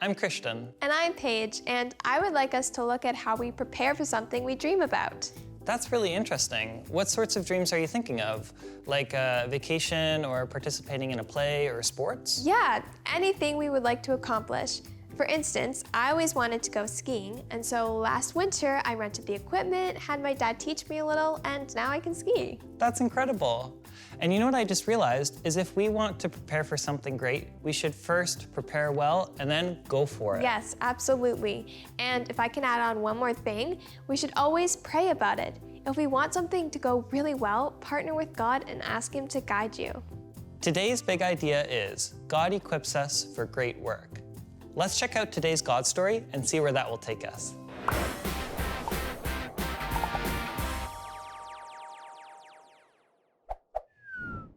I'm Christian. And I'm Paige, and I would like us to look at how we prepare for something we dream about. That's really interesting. What sorts of dreams are you thinking of? Like a vacation or participating in a play or sports? Yeah, anything we would like to accomplish. For instance, I always wanted to go skiing, and so last winter I rented the equipment, had my dad teach me a little, and now I can ski. That's incredible. And you know what I just realized is if we want to prepare for something great, we should first prepare well and then go for it. Yes, absolutely. And if I can add on one more thing, we should always pray about it. If we want something to go really well, partner with God and ask Him to guide you. Today's big idea is God equips us for great work. Let's check out today's God story and see where that will take us.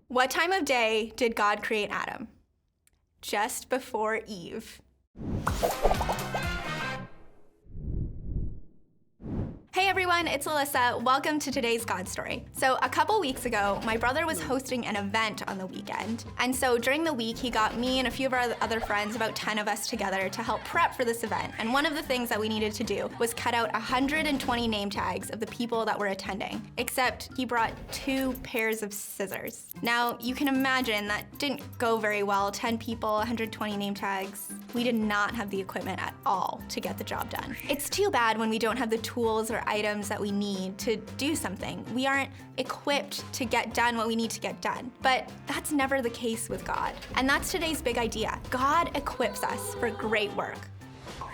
What time of day did God create Adam? Just before Eve. Hey everyone, it's Alyssa. Welcome to today's God story. So a couple weeks ago, my brother was hosting an event on the weekend. And so during the week, he got me and a few of our other friends, about 10 of us together, to help prep for this event. And one of the things that we needed to do was cut out 120 name tags of the people that were attending, except he brought 2 pairs of scissors. Now, you can imagine that didn't go very well. 10 people, 120 name tags. We did not have the equipment at all to get the job done. It's too bad when we don't have the tools or items that we need to do something. We aren't equipped to get done what we need to get done. But that's never the case with God. And that's today's big idea. God equips us for great work.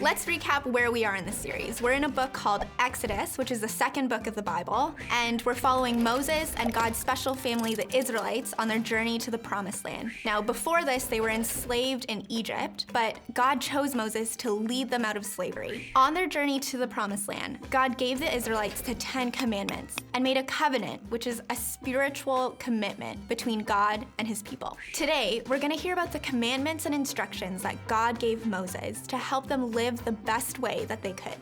Let's recap where we are in this series. We're in a book called Exodus, which is the second book of the Bible, and we're following Moses and God's special family, the Israelites, on their journey to the Promised Land. Now, before this, they were enslaved in Egypt, but God chose Moses to lead them out of slavery. On their journey to the Promised Land, God gave the Israelites the 10 Commandments and made a covenant, which is a spiritual commitment between God and His people. Today, we're going to hear about the commandments and instructions that God gave Moses to help them live the best way that they could.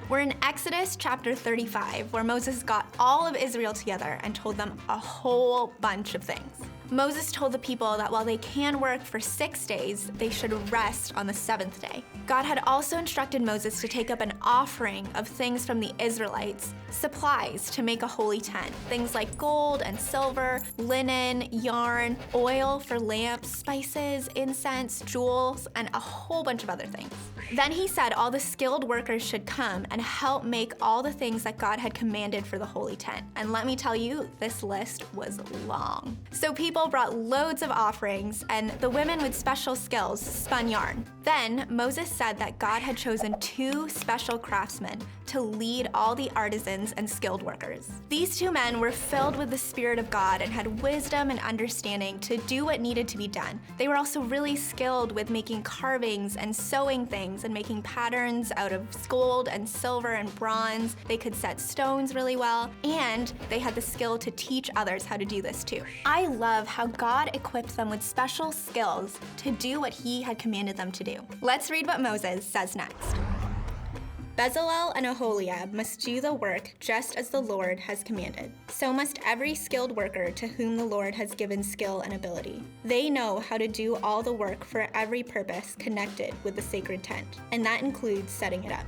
We're in Exodus chapter 35, where Moses got all of Israel together and told them a whole bunch of things. Moses told the people that while they can work for 6 days, they should rest on the 7th day. God had also instructed Moses to take up an offering of things from the Israelites, supplies to make a holy tent, things like gold and silver, linen, yarn, oil for lamps, spices, incense, jewels, and a whole bunch of other things. Then he said all the skilled workers should come and help make all the things that God had commanded for the holy tent. And let me tell you, this list was long. So people brought loads of offerings, and the women with special skills spun yarn. Then Moses said that God had chosen 2 special craftsmen to lead all the artisans and skilled workers. These 2 men were filled with the Spirit of God and had wisdom and understanding to do what needed to be done. They were also really skilled with making carvings and sewing things and making patterns out of gold and silver and bronze. They could set stones really well, and they had the skill to teach others how to do this too. I love how God equipped them with special skills to do what He had commanded them to do. Let's read what Moses says next. Bezalel and Aholiab must do the work just as the Lord has commanded. So must every skilled worker to whom the Lord has given skill and ability. They know how to do all the work for every purpose connected with the sacred tent, and that includes setting it up.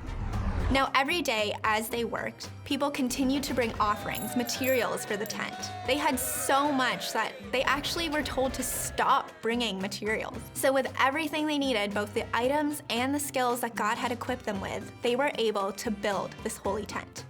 Now every day as they worked, people continued to bring offerings, materials for the tent. They had so much that they actually were told to stop bringing materials. So with everything they needed, both the items and the skills that God had equipped them with, they were able to build this holy tent.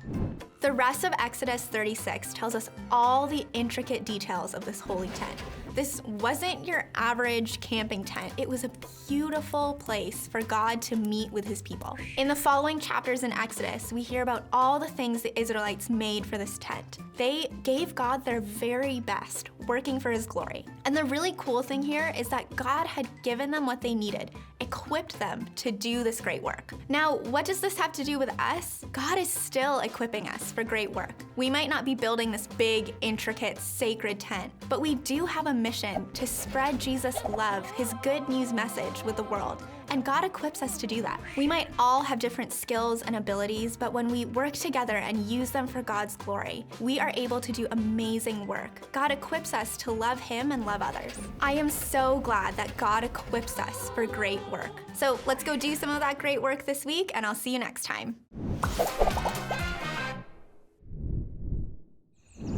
The rest of Exodus 36 tells us all the intricate details of this holy tent. This wasn't your average camping tent. It was a beautiful place for God to meet with His people. In the following chapters in Exodus, we hear about all the things the Israelites made for this tent. They gave God their very best, working for His glory. And the really cool thing here is that God had given them what they needed, equipped them to do this great work. Now, what does this have to do with us? God is still equipping us for great work. We might not be building this big, intricate, sacred tent, but we do have a mission to spread Jesus' love, His good news message with the world. And God equips us to do that. We might all have different skills and abilities, but when we work together and use them for God's glory, we are able to do amazing work. God equips us to love Him and love others. I am so glad that God equips us for great work. So let's go do some of that great work this week, and I'll see you next time.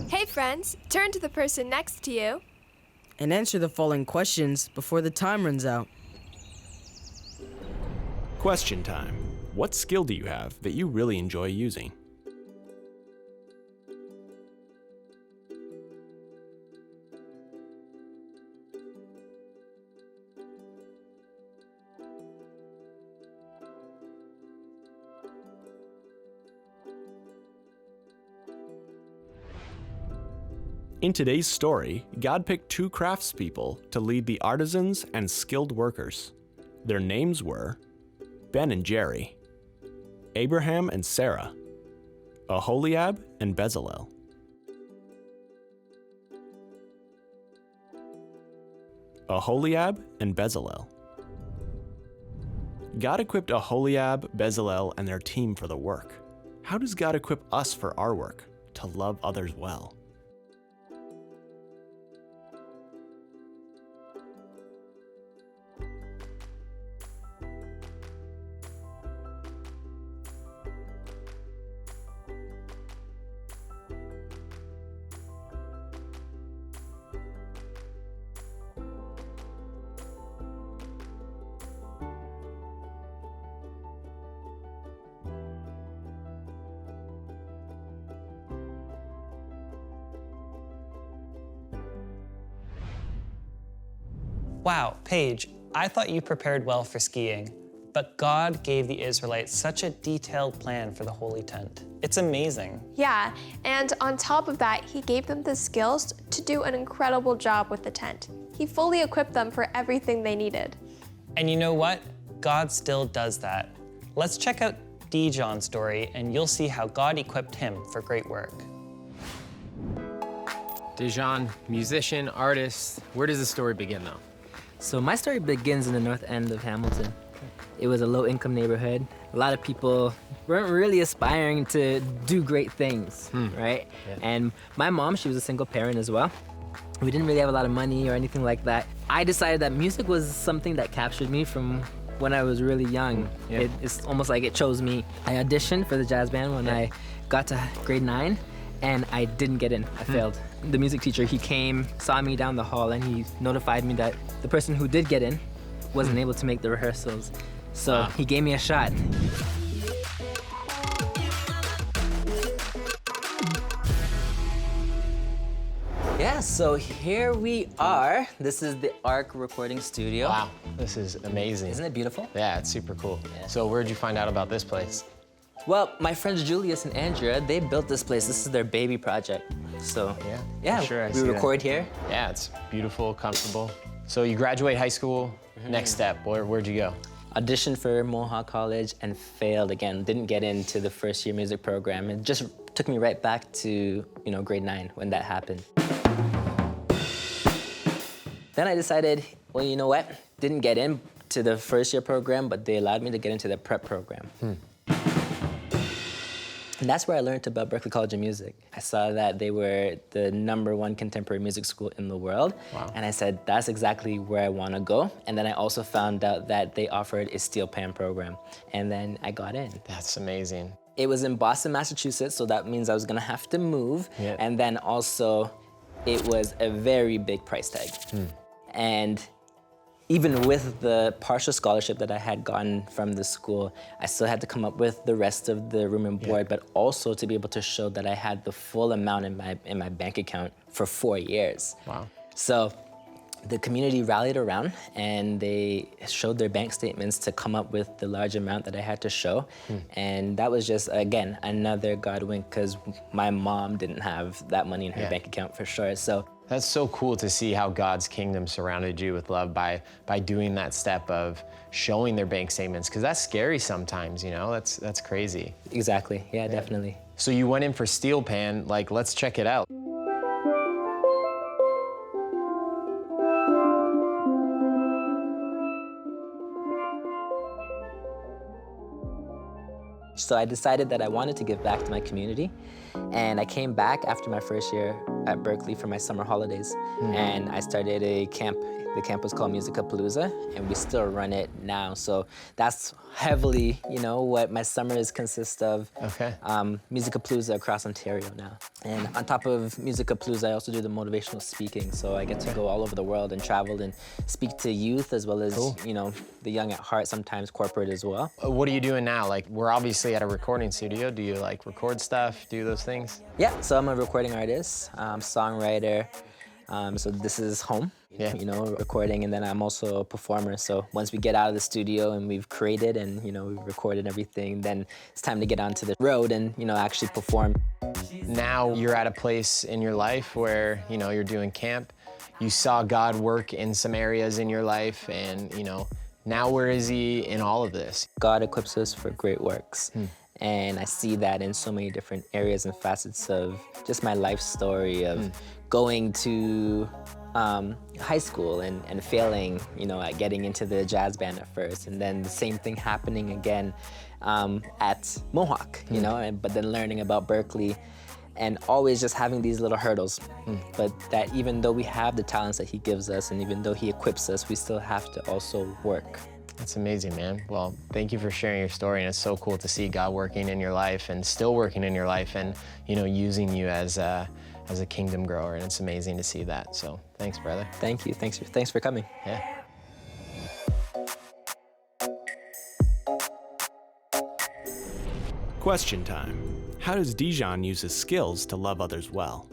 Hey friends, turn to the person next to you and answer the following questions before the time runs out. Question time. What skill do you have that you really enjoy using? In today's story, God picked two craftspeople to lead the artisans and skilled workers. Their names were Ben and Jerry, Abraham and Sarah, Aholiab and Bezalel. Aholiab and Bezalel. God equipped Aholiab, Bezalel, and their team for the work. How does God equip us for our work? To love others well. Wow, Paige, I thought you prepared well for skiing, but God gave the Israelites such a detailed plan for the holy tent. It's amazing. Yeah, and on top of that, He gave them the skills to do an incredible job with the tent. He fully equipped them for everything they needed. And you know what? God still does that. Let's check out Dejehan's story and you'll see how God equipped him for great work. Dejehan, musician, artist. Where does the story begin though? So my story begins in the north end of Hamilton. It was a low-income neighborhood. A lot of people weren't really aspiring to do great things, right? Yeah. And my mom, she was a single parent as well. We didn't really have a lot of money or anything like that. I decided that music was something that captured me from when I was really young. Yeah. It's almost like it chose me. I auditioned for the jazz band when I got to grade 9. And I didn't get in, I failed. The music teacher, he came, saw me down the hall, and he notified me that the person who did get in wasn't able to make the rehearsals. So he gave me a shot. Yeah, so here we are. This is the ARC recording studio. Wow, this is amazing. Isn't it beautiful? Yeah, it's super cool. Yeah. So where'd you find out about this place? Well, my friends Julius and Andrea, they built this place. This is their baby project. So, yeah, for sure, I we see that. record here. Yeah, it's beautiful, comfortable. So you graduate high school, next step, where'd you go? Auditioned for Mohawk College and failed again. Didn't get into the first year music program. It just took me right back to, grade 9 when that happened. Then I decided, well, you know what? Didn't get into the first year program, but they allowed me to get into the prep program. And that's where I learned about Berklee College of Music. I saw that they were the #1 contemporary music school in the world. Wow. And I said, that's exactly where I want to go. And then I also found out that they offered a steel pan program. And then I got in. That's amazing. It was in Boston, Massachusetts, so that means I was gonna have to move. Yeah. And then also, it was a very big price tag. And even with the partial scholarship that I had gotten from the school, I still had to come up with the rest of the room and board, but also to be able to show that I had the full amount in my bank account for 4 years. Wow. So the community rallied around and they showed their bank statements to come up with the large amount that I had to show. And that was just, again, another God wink, because my mom didn't have that money in her bank account for sure. So that's so cool to see how God's kingdom surrounded you with love by doing that step of showing their bank statements, because that's scary sometimes, that's crazy. exactly, yeah, definitely. So you went in for steel pan, let's check it out. So I decided that I wanted to give back to my community. And I came back after my first year at Berkeley for my summer holidays. And I started a camp. The camp was called Musicapalooza, and we still run it now. So that's heavily, you know, what my summers consist of. Okay. Musicapalooza across Ontario now. And on top of Musicapalooza, I also do the motivational speaking. So I get to go all over the world and travel and speak to youth as well as, you know, the young at heart, sometimes corporate as well. What are you doing now? Like, we're obviously at a recording studio. Do you like record stuff, do those things? Yeah, so I'm a recording artist, songwriter. So this is home, you know, recording, and then I'm also a performer. So once we get out of the studio and we've created and, you know, we've recorded everything, then it's time to get onto the road and, you know, actually perform. Now you're at a place in your life where, you know, you're doing camp. You saw God work in some areas in your life, and, you know, now where is he in all of this? God equips us for great works. And I see that in so many different areas and facets of just my life story of going to high school and failing, you know, at getting into the jazz band at first, and then the same thing happening again at Mohawk, you know, but then learning about Berkeley, and always just having these little hurdles. But that even though we have the talents that he gives us, and even though he equips us, we still have to also work. That's amazing, man. Well, thank you for sharing your story, and it's so cool to see God working in your life and still working in your life, and, you know, using you as a kingdom grower, and it's amazing to see that. So thanks, brother. Thank you. Thanks for coming. Yeah. Question time. How does Dejehan use his skills to love others well?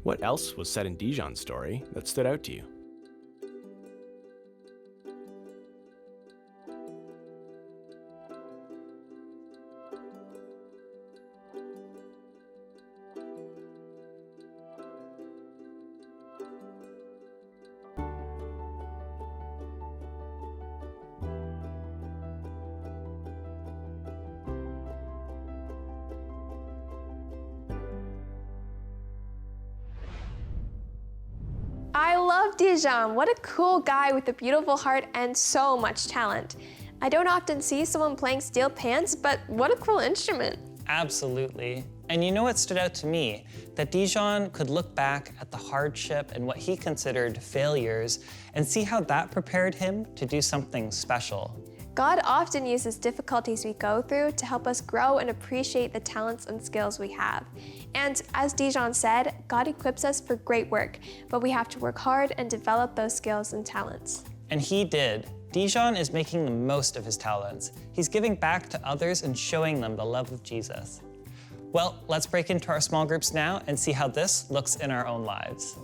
What else was said in Dejehan's story that stood out to you? I love Dejehan. What a cool guy with a beautiful heart and so much talent. I don't often see someone playing steel pans, but what a cool instrument. Absolutely. And you know what stood out to me? That Dejehan could look back at the hardship and what he considered failures and see how that prepared him to do something special. God often uses difficulties we go through to help us grow and appreciate the talents and skills we have. And as Dejehan said, God equips us for great work, but we have to work hard and develop those skills and talents. And he did. Dejehan is making the most of his talents. He's giving back to others and showing them the love of Jesus. Well, let's break into our small groups now and see how this looks in our own lives.